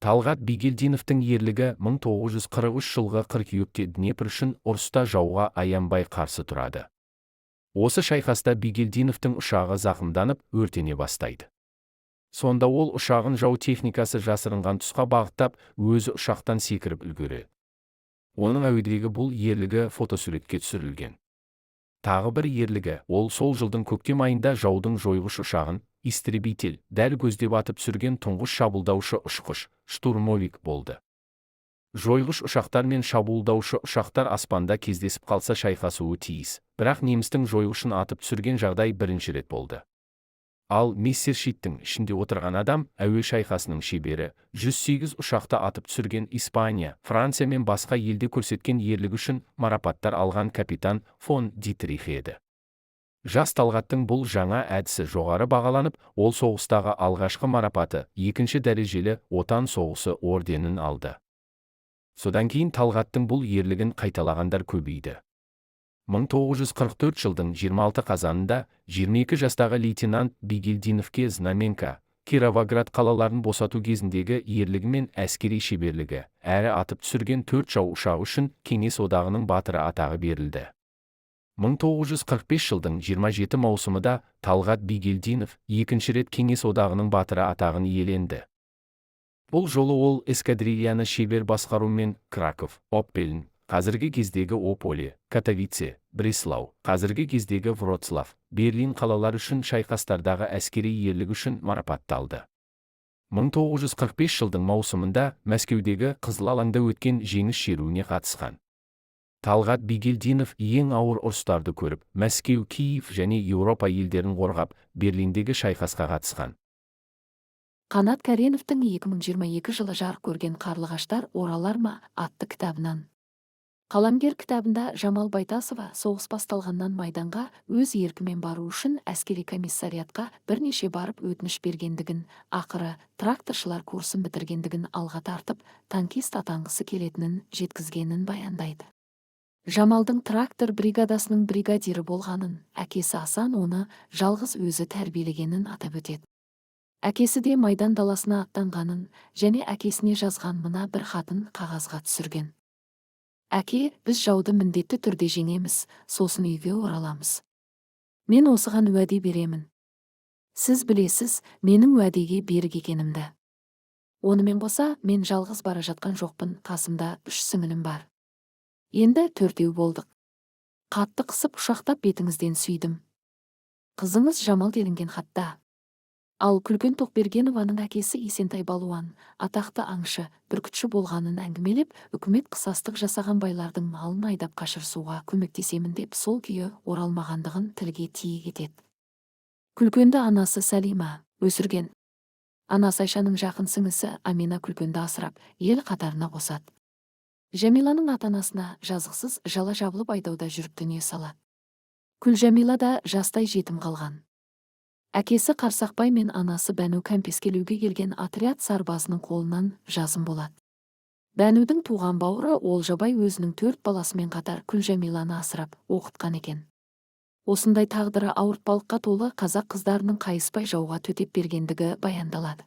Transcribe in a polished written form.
Талғат Бигелдиновтың ерлігі 1943 жылғы қыркүйекте Днепр үшін ұрыста жауға аянбай қарсы тұрады. Осы шайқаста Бигелдиновтың ұшағы зақымданып, өртене бастайды. Сонда ол ұшағын жау техникасы жасырынған тұсқа бағыттап, өзі ұшақтан секіріп үлгереді. Оның әуедегі бұл ерлігі фотосуретке түсірілген. Тағы бір ерлігі, ол сол жылдың көктем айында жаудың жойғыш ұшағын, истребитель, дәл көздеп атып түсірген тұңғыш шабуылдаушы ұшқыш, штурмовик болды. Жойғыш ұшақтар мен шабуылдаушы ұшақтар аспанда кездесіп қалса шайқасуы тиіс, бірақ немістің жойғышын атып түсірген жағдай бірінші рет болды. Ал Мессершиттің ішінде отырған адам, әуе шайқасының шебері, 108 ұшақты атып түсірген Испания, Франция мен басқа елде көрсеткен ерлігі үшін марапаттар алған капитан фон Дитрих еді. Жас Талғаттың бұл жаңа әдісі жоғары бағаланып, ол соғыстағы алғашқы марапаты, 2-ші дәрежелі Отан соғысы орденін алды. Содан кейін Талғаттың бұл ерлігін қайталағандар көбейді. 1944 жылдың 26 қазанында 22 жастағы лейтенант Бигелдиновке Знаменка, Кировоград қалаларын босату кезіндегі ерлігі мен әскери шеберлігі, әрі атып түсірген 4 жау ұшағы үшін Кеңес одағының батыры атағы берілді. 1945 жылдың 27 маусымында Талғат Бигелдинов 2-ші рет Кеңес одағының батыры атағын иеленді. Бұл жолы ол эскадрильяны шебер басқарумен Краков, Оппельн, қазіргі кездегі Ополе, Катовице, Бреслау, қазіргі кездегі Вроцлав, Берлин қалалары үшін шайқастардағы әскери ерлігі үшін марапатталды. 1945 жылдың маусымында Мәскеудегі Қызыл алаңда өткен жеңіс шеруіне қатысқан. Талғат Бигелдинов ең ауыр ұрыстарды көріп, Мәскеу, Киев және Еуропа елдерін қорғап, Берлиндегі шайқасқа қатысқан. Қанат Кәреновтің 2022 жылы жарық көрген «Қарлығаштар оралар ма» атты кітабынан. Қаламгер кітабында Жамал Байтасова соғыс басталғаннан майданға өз еркімен бару үшін әскери комиссариатқа бірнеше барып өтініш бергендігін, ақыры тракторшылар курсын бітіргендігін алға тартып, танкист атанғысы келетінін жеткізгенін баяндайды. Жамалдың трактор бригадасының бригадирі болғанын, әкесі Асан оны жалғыз өзі тәрбиелегенін атап өтеді. Әкесі де майдан даласына аттанғанын және әкесіне жазған мына бір хатын қағазға түсірген. Әке, біз жауды міндетті түрде жеңеміз, сосын үйге ораламыз. Мен осыған уәде беремін. Сіз білесіз, менің уәдеге берік екенімді. Онымен қоса, мен жалғыз бара жатқан жоқпын, қасымда 3 сіңілім бар. Енді 4-еу болдық. Қатты қысып ұшақтап бетіңізден сүйдім. Қызыңыз Жамал делінген хатта. Ал Күлген Тоқбергенованың әкесі Есентай Балуан, атақты аңшы, бүркітші болғанын әңгімелеп, үкімет қысастық жасаған байлардың малын айдап қашырсуға көмектесемін деп сол күйі оралмағандығын тілге тиек етеді. Күлгенді анасы Сәлима өсірген. Анасы Айшаның жақын сіңісі Амина Күлгенді асырап, ел қатарына қосады. Жәмиланың ата-анасына жазықсыз жала жабылып айдауда жүріп дүние салады. Күлжәмила да жастай жетім қалған. Әкесі Қарсақбай мен анасы Бәну кәмпескелеуге келген отряд сарбазының қолынан жазым болады. Бәнудің туған бауыры Олжабай өзінің 4 баласымен қатар Күлжәмиланы асырап, оқытқан екен. Осындай тағдыры ауыртпалыққа толы қазақ қыздарының қайыспай жауға төтеп бергендігі баяндалады.